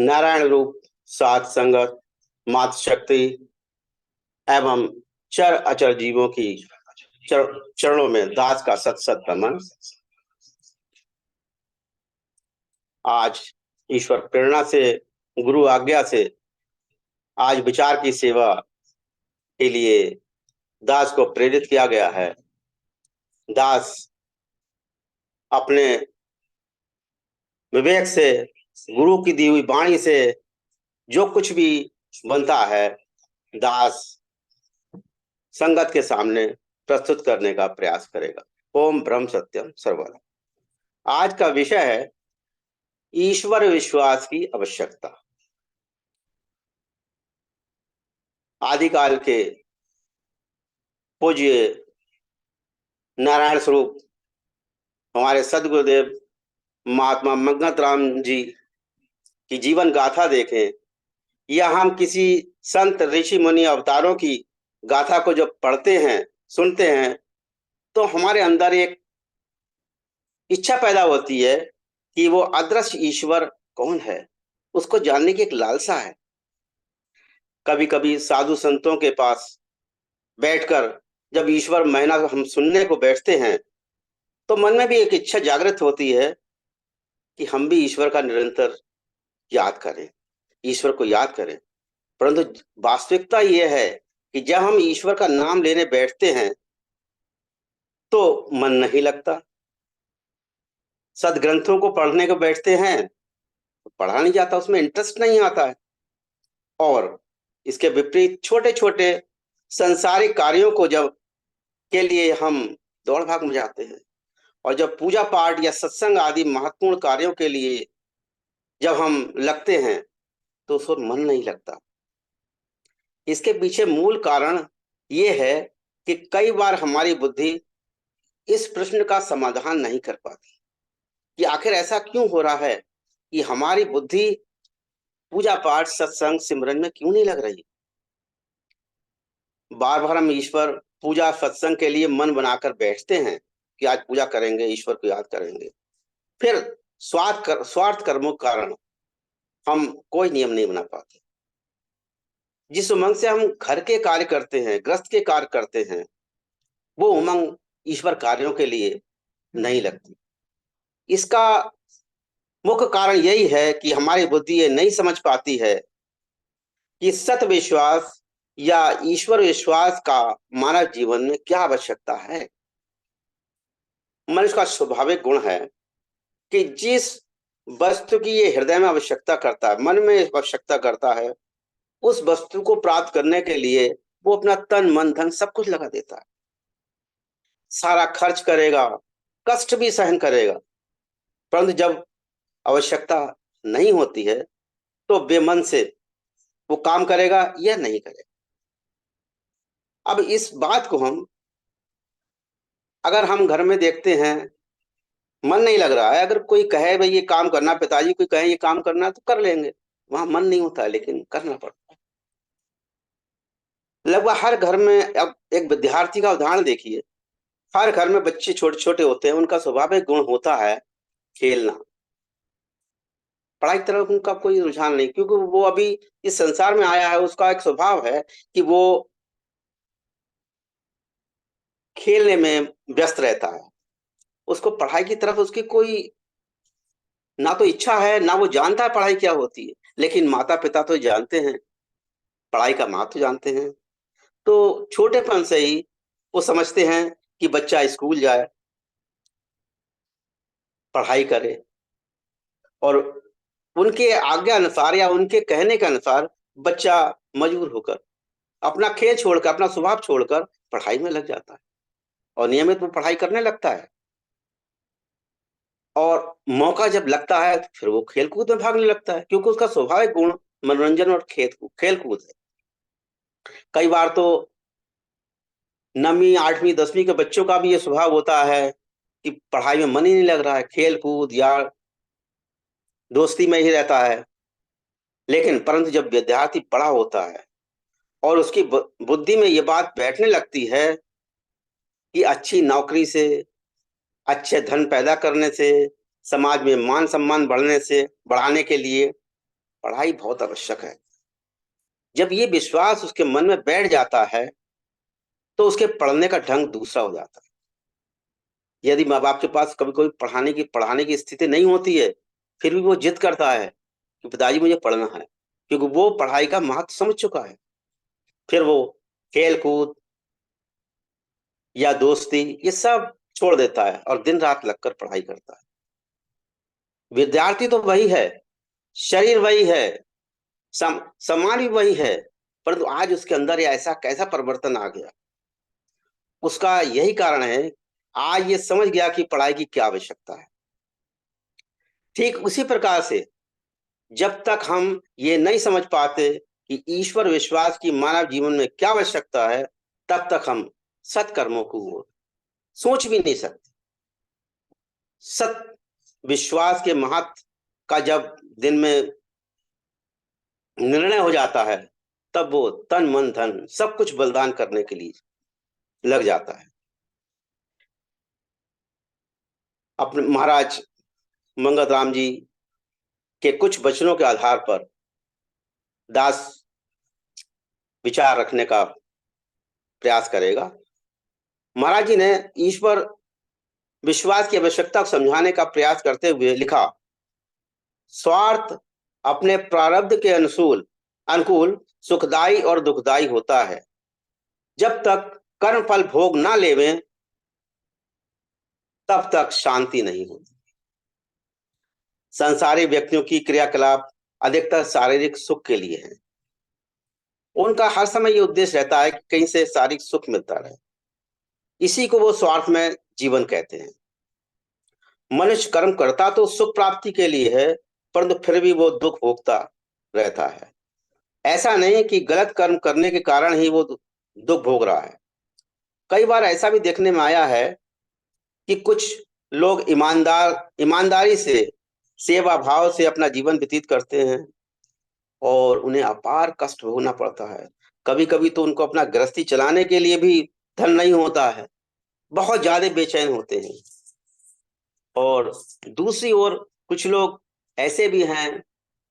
नारायण रूप, सात संगत, मातृशक्ति एवं चर अचर जीवों की चरणों में दास का सत सत नमन। आज ईश्वर प्रेरणा से, गुरु आज्ञा से आज विचार की सेवा के लिए दास को प्रेरित किया गया है। दास अपने विवेक से, गुरु की दी हुई वाणी से जो कुछ भी बनता है, दास संगत के सामने प्रस्तुत करने का प्रयास करेगा। ओम ब्रह्म सत्यम सर्वदा। आज का विषय है ईश्वर विश्वास की आवश्यकता। आदिकाल के पूज्य नारायण स्वरूप हमारे सदगुरुदेव महात्मा मंगत राम जी की जीवन गाथा देखें या हम किसी संत ऋषि मुनि अवतारों की गाथा को जब पढ़ते हैं, सुनते हैं, तो हमारे अंदर एक इच्छा पैदा होती है कि वो अदृश्य ईश्वर कौन है, उसको जानने की एक लालसा है। कभी कभी साधु संतों के पास बैठकर जब ईश्वर महिमा हम सुनने को बैठते हैं, तो मन में भी एक इच्छा जागृत होती है कि हम भी ईश्वर का निरंतर याद करें, ईश्वर को याद करें। परंतु वास्तविकता यह है कि जब हम ईश्वर का नाम लेने बैठते हैं तो मन नहीं लगता। सदग्रंथों को पढ़ने को बैठते हैं तो पढ़ा नहीं जाता, उसमें इंटरेस्ट नहीं आता है। और इसके विपरीत छोटे छोटे संसारिक कार्यों को जब के लिए हम दौड़ भाग में जाते हैं, और जब पूजा पाठ या सत्संग आदि महत्वपूर्ण कार्यों के लिए जब हम लगते हैं तो उस पर मन नहीं लगता। इसके पीछे मूल कारण ये है कि कई बार हमारी बुद्धि इस प्रश्न का समाधान नहीं कर पाती कि आखिर ऐसा क्यों हो रहा है कि हमारी बुद्धि पूजा पाठ सत्संग सिमरन में क्यों नहीं लग रही। बार बार हम ईश्वर पूजा सत्संग के लिए मन बनाकर बैठते हैं कि आज पूजा करेंगे, ईश्वर को याद करेंगे, फिर स्वार्थ कर्मों के कारण हम कोई नियम नहीं बना पाते। जिस उमंग से हम घर के कार्य करते हैं, गृहस्थ के कार्य करते हैं, वो उमंग ईश्वर कार्यों के लिए नहीं लगती। इसका मुख्य कारण यही है कि हमारी बुद्धि ये नहीं समझ पाती है कि सत विश्वास या ईश्वर विश्वास का मानव जीवन में क्या आवश्यकता है। मनुष्य का स्वाभाविक गुण है कि जिस वस्तु की ये हृदय में आवश्यकता करता है, मन में आवश्यकता करता है, उस वस्तु को प्राप्त करने के लिए वो अपना तन मन धन सब कुछ लगा देता है, सारा खर्च करेगा, कष्ट भी सहन करेगा। परंतु जब आवश्यकता नहीं होती है तो बेमन से वो काम करेगा या नहीं करेगा। अब इस बात को अगर हम घर में देखते हैं, मन नहीं लग रहा है, अगर कोई कहे भाई ये काम करना, पिताजी कोई कहे ये काम करना, तो कर लेंगे, वहां मन नहीं होता है लेकिन करना पड़ता है। लगभग हर घर में, अब एक विद्यार्थी का उदाहरण देखिए, हर घर में बच्चे छोटे छोटे होते हैं, उनका स्वाभाविक गुण होता है खेलना। पढ़ाई की तरफ उनका कोई रुझान नहीं, क्योंकि वो अभी इस संसार में आया है, उसका एक स्वभाव है कि वो खेलने में व्यस्त रहता है। उसको पढ़ाई की तरफ उसकी कोई ना तो इच्छा है, ना वो जानता है पढ़ाई क्या होती है। लेकिन माता पिता तो जानते हैं, पढ़ाई का महत्व जानते हैं। तो छोटेपन से ही वो समझते हैं कि बच्चा स्कूल जाए, पढ़ाई करे, और उनके आज्ञा अनुसार या उनके कहने के अनुसार बच्चा मजबूर होकर अपना खेल छोड़कर, अपना स्वभाव छोड़कर पढ़ाई में लग जाता है, और नियमित वो पढ़ाई करने लगता है। और मौका जब लगता है तो फिर वो खेल कूद में भागने लगता है, क्योंकि उसका स्वाभाविक गुण मनोरंजन और खेल कूद है। कई बार तो 9वीं 8वीं 10वीं के बच्चों का भी ये स्वभाव होता है कि पढ़ाई में मन ही नहीं लग रहा है, खेल कूद या दोस्ती में ही रहता है। लेकिन परंतु जब विद्यार्थी बड़ा होता है और उसकी बुद्धि में ये बात बैठने लगती है कि अच्छी नौकरी से, अच्छे धन पैदा करने से, समाज में मान सम्मान बढ़ने से बढ़ाने के लिए पढ़ाई बहुत आवश्यक है। जब ये विश्वास उसके मन में बैठ जाता है तो उसके पढ़ने का ढंग दूसरा हो जाता है। यदि माँ बाप के पास कभी कोई पढ़ाने की स्थिति नहीं होती है, फिर भी वो जिद करता है कि पिताजी मुझे पढ़ना है, क्योंकि वो पढ़ाई का महत्व समझ चुका है। फिर वो खेल कूद या दोस्ती ये सब छोड़ देता है और दिन रात लगकर पढ़ाई करता है। विद्यार्थी तो वही है, शरीर वही है, सम्मान भी वही है, परंतु आज उसके अंदर ये ऐसा कैसा परिवर्तन आ गया। उसका यही कारण है, आज ये समझ गया कि पढ़ाई की क्या आवश्यकता है। ठीक उसी प्रकार से जब तक हम ये नहीं समझ पाते कि ईश्वर विश्वास की मानव जीवन में क्या आवश्यकता है, तब तक हम सत्कर्मों को सोच भी नहीं सकते। सत विश्वास के महत्व का जब दिन में निर्णय हो जाता है, तब वो तन मन धन सब कुछ बलिदान करने के लिए लग जाता है। अपने महाराज मंगत राम जी के कुछ वचनों के आधार पर दास विचार रखने का प्रयास करेगा। महाराज जी ने ईश्वर विश्वास की आवश्यकता को समझाने का प्रयास करते हुए लिखा, स्वार्थ अपने प्रारब्ध के अनुकूल सुखदाई और दुखदाई होता है। जब तक कर्म फल भोग ना लेवें, तब तक शांति नहीं होती। संसारी व्यक्तियों की क्रियाकलाप अधिकतर शारीरिक सुख के लिए है। उनका हर समय ये उद्देश्य रहता है कि कहीं से शारीरिक सुख मिलता रहे। इसी को वो स्वार्थ में जीवन कहते हैं। मनुष्य कर्म करता तो सुख प्राप्ति के लिए है, परंतु फिर भी वो दुख भोगता रहता है। ऐसा नहीं कि गलत कर्म करने के कारण ही वो दुख भोग रहा है। कई बार ऐसा भी देखने में आया है कि कुछ लोग ईमानदारी से सेवा भाव से अपना जीवन व्यतीत करते हैं और उन्हें अपार कष्ट भोगना पड़ता है। कभी कभी तो उनको अपना गृहस्थी चलाने के लिए भी धन नहीं होता है, बहुत ज्यादा बेचैन होते हैं। और दूसरी ओर कुछ लोग ऐसे भी हैं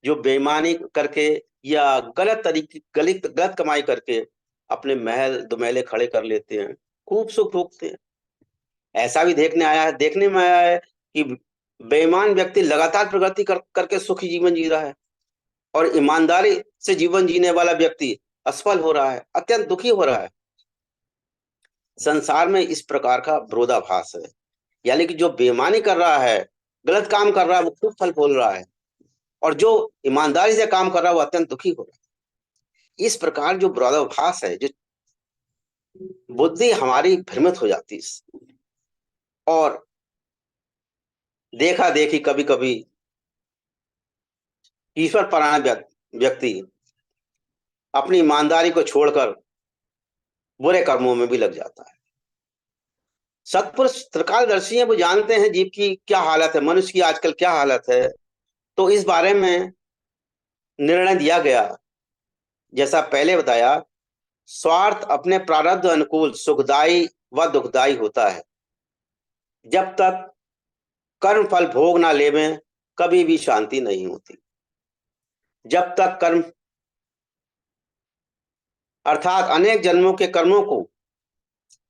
जो बेईमानी करके या गलत कमाई करके अपने महल दुमैले खड़े कर लेते हैं, खूब सुख भोगते हैं। ऐसा भी देखने में आया है कि बेईमान व्यक्ति लगातार प्रगति करके सुखी जीवन जी रहा है और ईमानदारी से जीवन जीने वाला व्यक्ति असफल हो रहा है, अत्यंत दुखी हो रहा है। संसार में इस प्रकार का विरोधाभास है, यानी कि जो बेईमानी कर रहा है, गलत काम कर रहा है, वो खूब फल फूल रहा है, और जो ईमानदारी से काम कर रहा है वो अत्यंत दुखी हो रहा है। इस प्रकार जो विरोधाभास है, जो बुद्धि हमारी भ्रमित हो जाती है और देखा देखी कभी कभी ईश्वर परायण व्यक्ति अपनी ईमानदारी को छोड़कर बुरे कर्मों में भी लग जाता है। सत्पुरुष त्रिकालदर्शी हैं, वो जानते हैं जीव की क्या हालत है, मनुष्य की आजकल क्या हालत है। तो इस बारे में निर्णय दिया गया, जैसा पहले बताया, स्वार्थ अपने प्रारब्ध अनुकूल सुखदाई व दुखदाई होता है। जब तक कर्म फल भोग ना लेवें, कभी भी शांति नहीं होती। जब तक कर्म अर्थात अनेक जन्मों के कर्मों को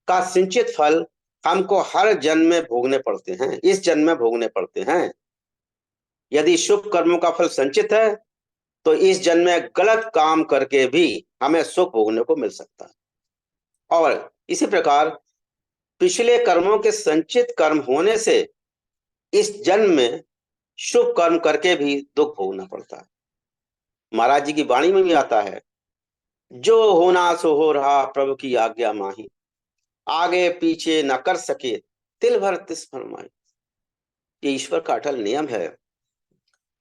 का सिंचित फल हमको हर जन्म में भोगने पड़ते हैं, इस जन्म में भोगने पड़ते हैं। यदि शुभ कर्मों का फल संचित है तो इस जन्म में गलत काम करके भी हमें सुख भोगने को मिल सकता है। और इसी प्रकार पिछले कर्मों के संचित कर्म होने से इस जन्म में शुभ कर्म करके भी दुख भोगना पड़ता है। महाराज जी की वाणी में भी आता है, जो होना सो हो रहा प्रभु की आज्ञा माही, आगे पीछे न कर सके तिल भर तिस फरमाई। ये ईश्वर का अटल नियम है,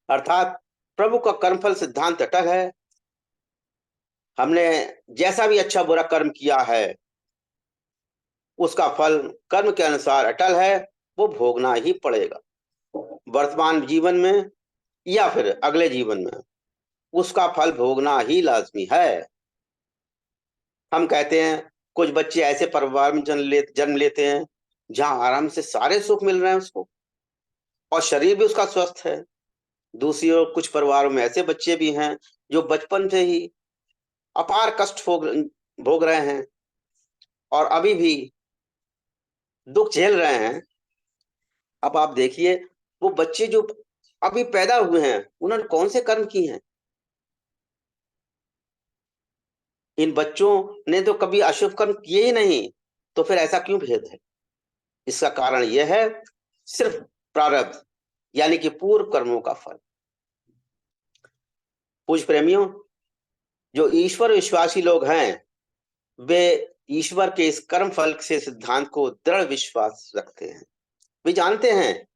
अर्थात प्रभु का कर्मफल सिद्धांत अटल है। हमने जैसा भी अच्छा बुरा कर्म किया है, उसका फल कर्म के अनुसार अटल है, वो भोगना ही पड़ेगा। वर्तमान जीवन में या फिर अगले जीवन में उसका फल भोगना ही लाजमी है। हम कहते हैं कुछ बच्चे ऐसे परिवार में जन्म लेते हैं जहां आराम से सारे सुख मिल रहे हैं उसको और शरीर भी उसका स्वस्थ है, दूसरी ओर कुछ परिवारों में ऐसे बच्चे भी हैं जो बचपन से ही अपार कष्ट भोग रहे हैं और अभी भी दुख झेल रहे हैं। अब आप देखिए, वो बच्चे जो अभी पैदा हुए हैं, उन्होंने कौन से कर्म किए हैं? इन बच्चों ने तो कभी अशुभ कर्म किए ही नहीं, तो फिर ऐसा क्यों भेद है? इसका कारण यह है, सिर्फ प्रारब्ध, यानी कि पूर्व कर्मों का फल। पूज्य प्रेमियों, जो ईश्वर विश्वासी लोग हैं, वे ईश्वर के इस कर्म फल से सिद्धांत को दृढ़ विश्वास रखते हैं। वे जानते हैं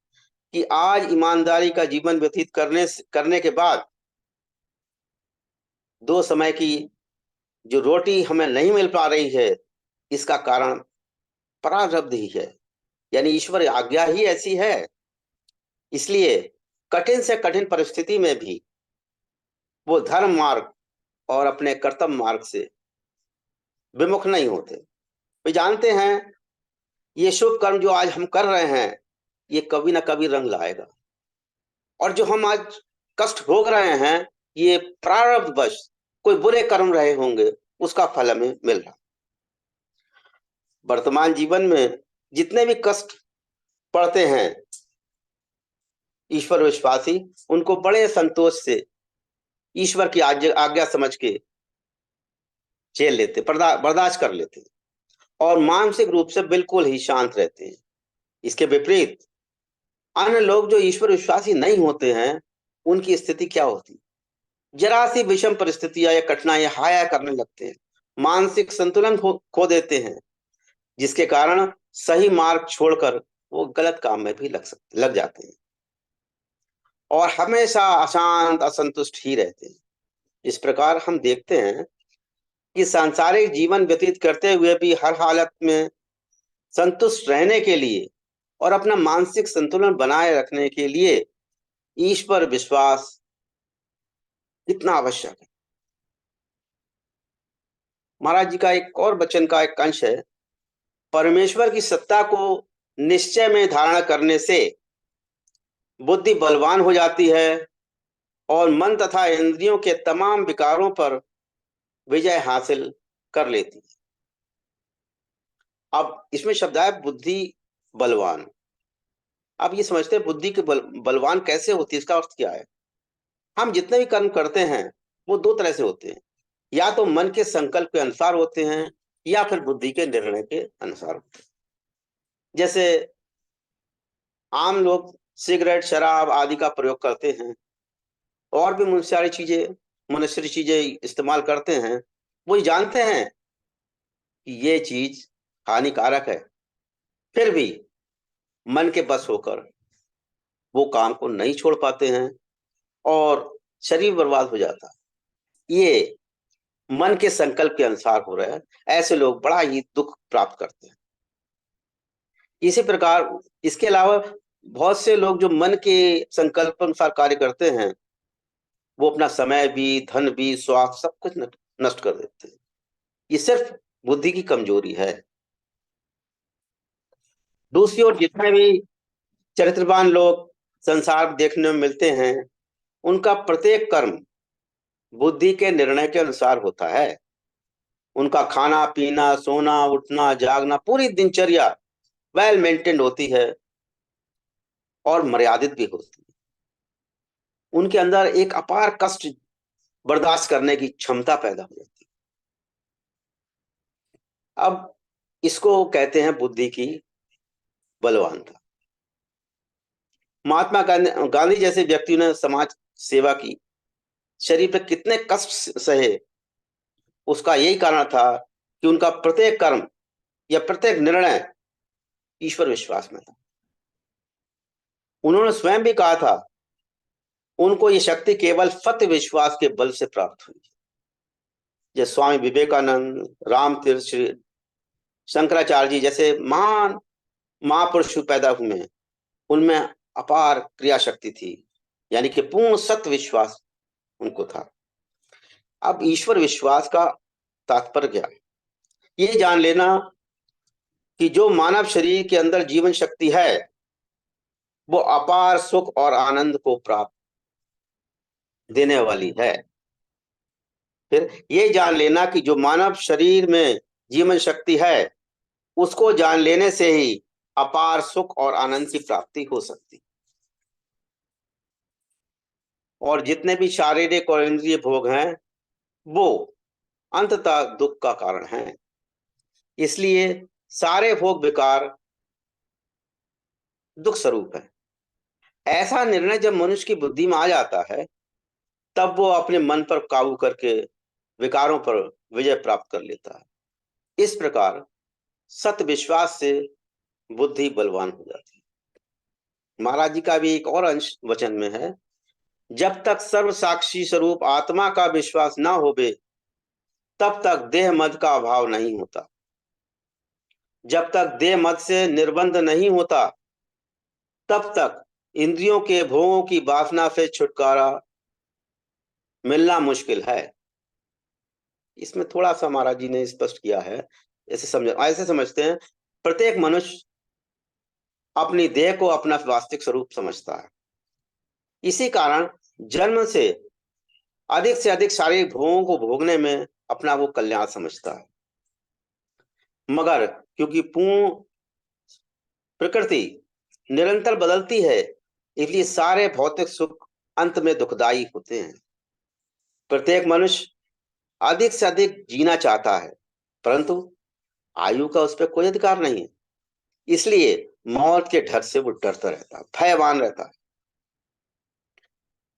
कि आज ईमानदारी का जीवन व्यतीत करने के बाद दो समय की जो रोटी हमें नहीं मिल पा रही है, इसका कारण प्रारब्ध ही है, यानी ईश्वर आज्ञा ही ऐसी है। इसलिए कठिन से कठिन परिस्थिति में भी वो धर्म मार्ग और अपने कर्तव्य मार्ग से विमुख नहीं होते। वे जानते हैं ये शुभ कर्म जो आज हम कर रहे हैं, ये कभी ना कभी रंग लाएगा, और जो हम आज कष्ट भोग रहे हैं, ये प्रारब्धवश कोई बुरे कर्म रहे होंगे, उसका फल हमें मिल रहा। वर्तमान जीवन में जितने भी कष्ट पड़ते हैं, ईश्वर विश्वासी उनको बड़े संतोष से ईश्वर की आज्ञा समझ के झेल लेते, बर्दाश्त कर लेते और मानसिक रूप से बिल्कुल ही शांत रहते हैं। इसके विपरीत अन्य लोग जो ईश्वर विश्वासी नहीं होते हैं, उनकी स्थिति क्या होती? जरा सी विषम परिस्थितियां या कठिनाइयां हाया करने लगते हैं, मानसिक संतुलन खो देते हैं, जिसके कारण सही मार्ग छोड़कर वो गलत काम में भी लग जाते हैं और हमेशा अशांत असंतुष्ट ही रहते हैं। इस प्रकार हम देखते हैं कि सांसारिक जीवन व्यतीत करते हुए भी हर हालत में संतुष्ट रहने के लिए और अपना मानसिक संतुलन बनाए रखने के लिए ईश्वर विश्वास कितना आवश्यक है। महाराज जी का एक और वचन का एक अंश है, परमेश्वर की सत्ता को निश्चय में धारणा करने से बुद्धि बलवान हो जाती है और मन तथा इंद्रियों के तमाम विकारों पर विजय हासिल कर लेती है। अब इसमें शब्द है बुद्धि बलवान। अब ये समझते हैं बुद्धि के बलवान कैसे होती है, इसका अर्थ क्या है? हम जितने भी कर्म करते हैं, वो दो तरह से होते हैं, या तो मन के संकल्प के अनुसार होते हैं या फिर बुद्धि के निर्णय के अनुसार होते हैं। जैसे आम लोग सिगरेट शराब आदि का प्रयोग करते हैं और भी बहुत सारी चीजें मनुष्य चीजें इस्तेमाल करते हैं, वो जानते हैं कि ये चीज हानिकारक है, फिर भी मन के बस होकर वो काम को नहीं छोड़ पाते हैं और शरीर बर्बाद हो जाता है। ये मन के संकल्प के अनुसार हो रहा है। ऐसे लोग बड़ा ही दुख प्राप्त करते हैं। इसी प्रकार इसके अलावा बहुत से लोग जो मन के संकल्प अनुसार कार्य करते हैं, वो अपना समय भी, धन भी, स्वास्थ्य सब कुछ नष्ट कर देते हैं। ये सिर्फ बुद्धि की कमजोरी है। दूसरी ओर जितने भी चरित्रवान लोग संसार देखने में मिलते हैं, उनका प्रत्येक कर्म बुद्धि के निर्णय के अनुसार होता है। उनका खाना पीना, सोना उठना जागना, पूरी दिनचर्या वेल मेंटेन्ड होती है और मर्यादित भी होती है। उनके अंदर एक अपार कष्ट बर्दाश्त करने की क्षमता पैदा हो जाती है। अब इसको कहते हैं बुद्धि की बलवानता। महात्मा गांधी जैसे व्यक्ति ने समाज सेवा की, शरीर पर कितने कष्ट सहे, उसका यही कारण था कि उनका प्रत्येक कर्म या प्रत्येक निर्णय ईश्वर विश्वास में था। उन्होंने स्वयं भी कहा था, उनको ये शक्ति केवल सत्य विश्वास के बल से प्राप्त हुई। जैसे स्वामी विवेकानंद, रामतीर्थ, श्री शंकराचार्य जी जैसे महान महापुरुष पैदा हुए हैं, उनमें अपार क्रिया शक्ति थी, यानी कि पूर्ण सत्य विश्वास उनको था। अब ईश्वर विश्वास का तात्पर्य क्या है? ये जान लेना कि जो मानव शरीर के अंदर जीवन शक्ति है, वो अपार सुख और आनंद को प्राप्त देने वाली है। फिर ये जान लेना कि जो मानव शरीर में जीवन शक्ति है, उसको जान लेने से ही अपार सुख और आनंद की प्राप्ति हो सकती। और जितने भी शारीरिक और इंद्रिय भोग हैं, वो अंततः दुख का कारण हैं। इसलिए सारे भोग विकार दुख स्वरूप है। ऐसा निर्णय जब मनुष्य की बुद्धि में आ जाता है, तब वो अपने मन पर काबू करके विकारों पर विजय प्राप्त कर लेता है। इस प्रकार सत विश्वास से बुद्धि बलवान हो जाती है। महाराज जी का भी एक और अंश वचन में है, जब तक सर्व साक्षी स्वरूप आत्मा का विश्वास न होवे, तब तक देह मद का अभाव नहीं होता। जब तक देह मद से निर्बंध नहीं होता, तब तक इंद्रियों के भोगों की वासना से छुटकारा मिलना मुश्किल है। इसमें थोड़ा सा महाराज जी ने स्पष्ट किया है। ऐसे समझते हैं, प्रत्येक मनुष्य अपनी देह को अपना वास्तविक स्वरूप समझता है। इसी कारण जन्म से अधिक शारीरिक भोगों को भोगने में अपना वो कल्याण समझता है। मगर क्योंकि पूर्ण प्रकृति निरंतर बदलती है, इसलिए सारे भौतिक सुख अंत में दुखदायी होते हैं। प्रत्येक मनुष्य अधिक से अधिक जीना चाहता है, परंतु आयु का उस पर कोई अधिकार नहीं है। इसलिए मौत के डर से वो डरता रहता है, भयवान रहता है।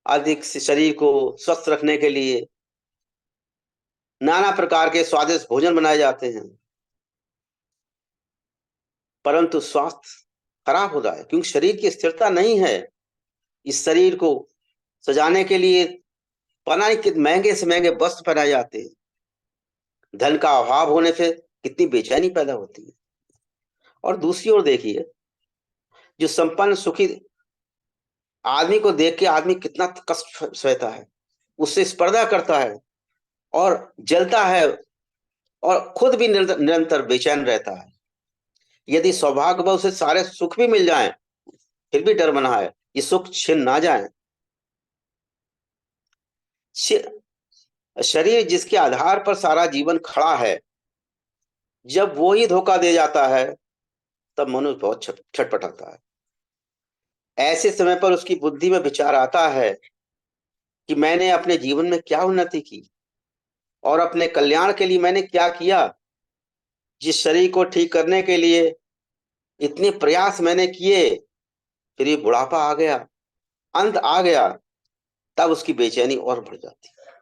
अधिक से शरीर को स्वस्थ रखने के लिए नाना प्रकार के स्वादिष्ट भोजन बनाए जाते हैं, परंतु स्वास्थ्य खराब हो रहा है, क्योंकि शरीर की स्थिरता नहीं है। इस शरीर को सजाने के लिए पता नहीं कितने महंगे से महंगे वस्त्र पहनाए जाते हैं। धन का अभाव होने से कितनी बेचैनी पैदा होती है। और दूसरी ओर देखिए, जो संपन्न सुखी आदमी को देख के आदमी कितना कष्ट सहता है, उससे स्पर्धा करता है और जलता है, और खुद भी निरंतर निरंतर बेचैन रहता है। यदि सौभाग्यवश उसे सारे सुख भी मिल जाएं, फिर भी डर बना है ये सुख छिन ना जाए। शरीर जिसके आधार पर सारा जीवन खड़ा है, जब वो ही धोखा दे जाता है, तब मनुष्य बहुत छटपटाता है। ऐसे समय पर उसकी बुद्धि में विचार आता है कि मैंने अपने जीवन में क्या उन्नति की और अपने कल्याण के लिए मैंने क्या किया। जिस शरीर को ठीक करने के लिए इतने प्रयास मैंने किए, फिर ये बुढ़ापा आ गया, अंत आ गया, तब उसकी बेचैनी और बढ़ जाती है।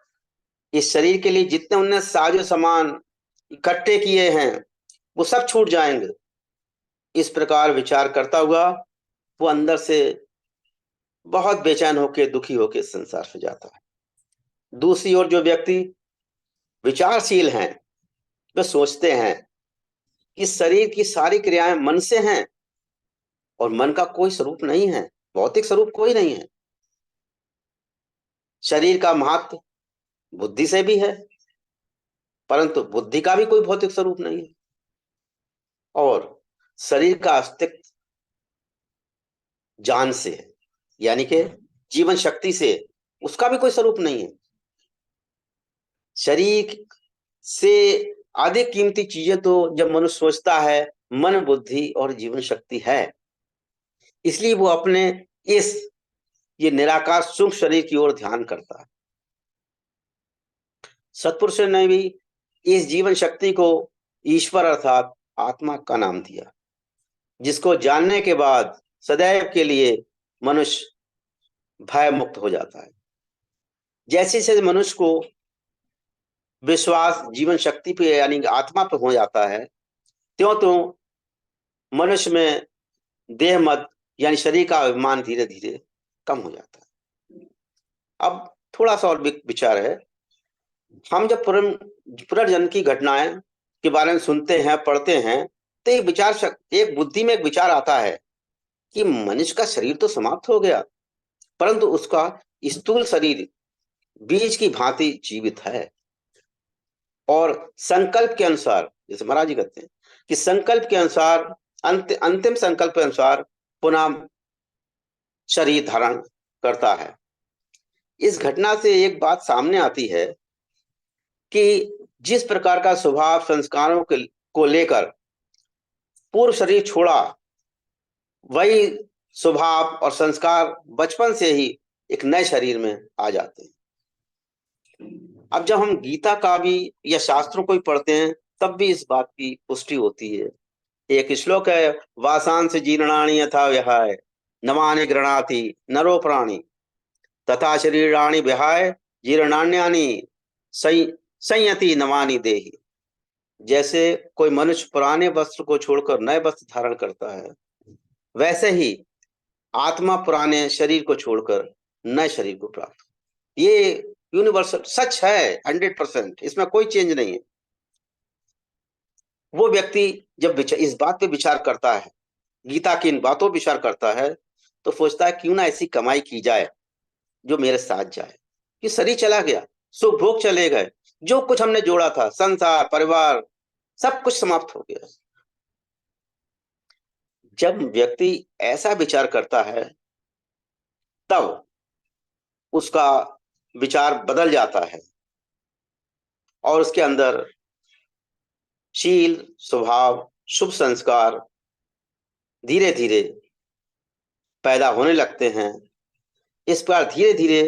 इस शरीर के लिए जितने उन्होंने साजो सामान इकट्ठे किए हैं, वो सब छूट जाएंगे। इस प्रकार विचार करता हुआ वो अंदर से बहुत बेचैन होकर, दुखी होकर संसार से जाता है। दूसरी ओर जो व्यक्ति विचारशील हैं, वे सोचते हैं कि शरीर की सारी क्रियाएं मन से हैं, और मन का कोई स्वरूप नहीं है, भौतिक स्वरूप कोई नहीं है। शरीर का महत्व बुद्धि से भी है, परंतु बुद्धि का भी कोई भौतिक स्वरूप नहीं है। और शरीर का अस्तित्व जान से है, यानी कि जीवन शक्ति से, उसका भी कोई स्वरूप नहीं है। शरीर से अधिक कीमती चीजें तो जब मनुष्य सोचता है, मन बुद्धि और जीवन शक्ति है। इसलिए वो अपने इस ये निराकार सूक्ष्म शरीर की ओर ध्यान करता है। सत्पुरुषों ने भी इस जीवन शक्ति को ईश्वर अर्थात आत्मा का नाम दिया, जिसको जानने के बाद सदैव के लिए मनुष्य भय मुक्त हो जाता है। जैसे जैसे मनुष्य को विश्वास जीवन शक्ति पे यानी आत्मा पे हो जाता है, त्यों त्यों मनुष्य में देह मद यानी शरीर का अभिमान धीरे धीरे कम हो जाता है। अब थोड़ा सा और विचार है। हम जब पुनर्जन्म की घटनाएं के बारे में सुनते हैं, पढ़ते हैं, तो एक बुद्धि में एक विचार आता है कि मनुष्य का शरीर तो समाप्त हो गया, परंतु उसका स्थूल शरीर बीज की भांति जीवित है। और संकल्प के अनुसार, जैसे महाराज जी कहते हैं कि संकल्प के अनुसार, अंतिम संकल्प के अनुसार पुनः शरीर धारण करता है। इस घटना से एक बात सामने आती है कि जिस प्रकार का स्वभाव संस्कारों को लेकर पूर्व शरीर छोड़ा, वही स्वभाव और संस्कार बचपन से ही एक नए शरीर में आ जाते हैं। अब जब हम गीता का भी या शास्त्रों को भी पढ़ते हैं, तब भी इस बात की पुष्टि होती है। एक श्लोक है, वासांस जीर्णानि यथा विहाय नवानि गृह्णाति नरो प्राणी तथा शरीराणि विहाय जीर्णान्यानि संयति नवानि देहि। जैसे कोई मनुष्य पुराने वस्त्र को छोड़कर नए वस्त्र धारण करता है, वैसे ही आत्मा पुराने शरीर को छोड़कर नए शरीर को प्राप्त। ये यूनिवर्सल सच है, 100%, इसमें कोई चेंज नहीं है। वो व्यक्ति जब इस बात पे विचार करता है, गीता की इन बातों पर विचार करता है, तो सोचता है क्यों ना ऐसी कमाई की जाए जो मेरे साथ जाए। कि शरीर चला गया, सुख भोग चले गए, जो कुछ हमने जोड़ा था, संसार परिवार सब कुछ समाप्त हो गया। जब व्यक्ति ऐसा विचार करता है, तब उसका विचार बदल जाता है और उसके अंदर शील स्वभाव शुभ संस्कार धीरे धीरे पैदा होने लगते हैं। इस पर धीरे धीरे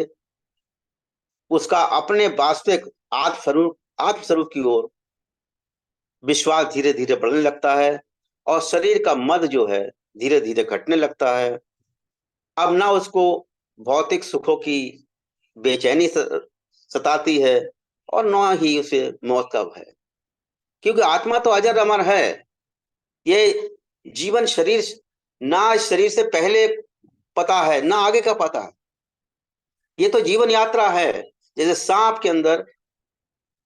उसका अपने वास्तविक आत्मस्वरूप की ओर विश्वास धीरे धीरे बढ़ने लगता है और शरीर का मद जो है धीरे धीरे घटने लगता है। अब ना उसको भौतिक सुखों की बेचैनी सताती है और न ही उसे मौत का भय, क्योंकि आत्मा तो अजर अमर है। ये जीवन शरीर ना शरीर से पहले पता है ना आगे का पता है। ये तो जीवन यात्रा है। जैसे सांप के अंदर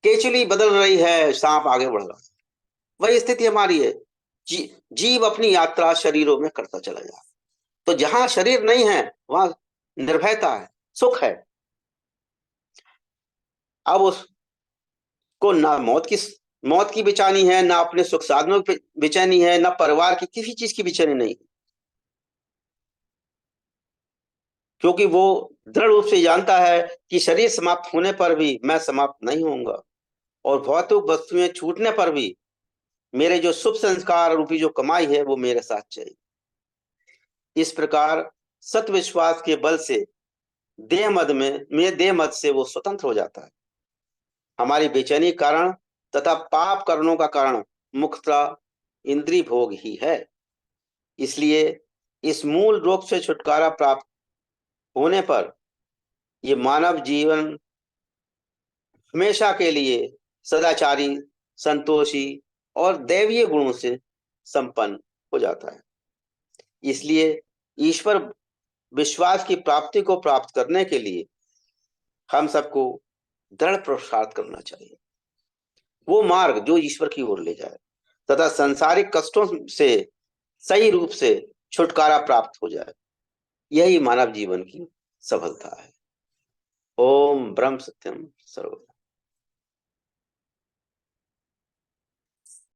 केचुली बदल रही है, सांप आगे बढ़ रहा है, वही स्थिति हमारी है। जीव अपनी यात्रा शरीरों में करता चला जाए। तो जहां शरीर नहीं है वहां निर्भयता है, सुख है। अब उसको ना मौत की बेचैनी है, ना अपने सुख साधनों की बेचैनी है, ना परिवार की किसी चीज की बेचैनी नहीं, क्योंकि वो दृढ़ रूप से जानता है कि शरीर समाप्त होने पर भी मैं समाप्त नहीं होऊंगा और भौतिक वस्तुएं छूटने पर भी मेरे जो शुभ संस्कार रूपी जो कमाई है वो मेरे साथ चाहिए। इस प्रकार सत विश्वास के बल से देह मद से वो स्वतंत्र हो जाता है। हमारी बेचैनी कारण तथा पाप कर्मों का कारण मुख्यतः इंद्रिय भोग ही है। इसलिए इस मूल रोग से छुटकारा प्राप्त होने पर ये मानव जीवन हमेशा के लिए सदाचारी संतोषी और दैवीय गुणों से संपन्न हो जाता है। इसलिए ईश्वर विश्वास की प्राप्ति को प्राप्त करने के लिए हम सबको दृढ़ पुरुषार्थ करना चाहिए, वो मार्ग जो ईश्वर की ओर ले जाए तथा संसारिक कष्टों से सही रूप से छुटकारा प्राप्त हो जाए। यही मानव जीवन की सफलता है। ओम ब्रह्म सत्यम सर्व।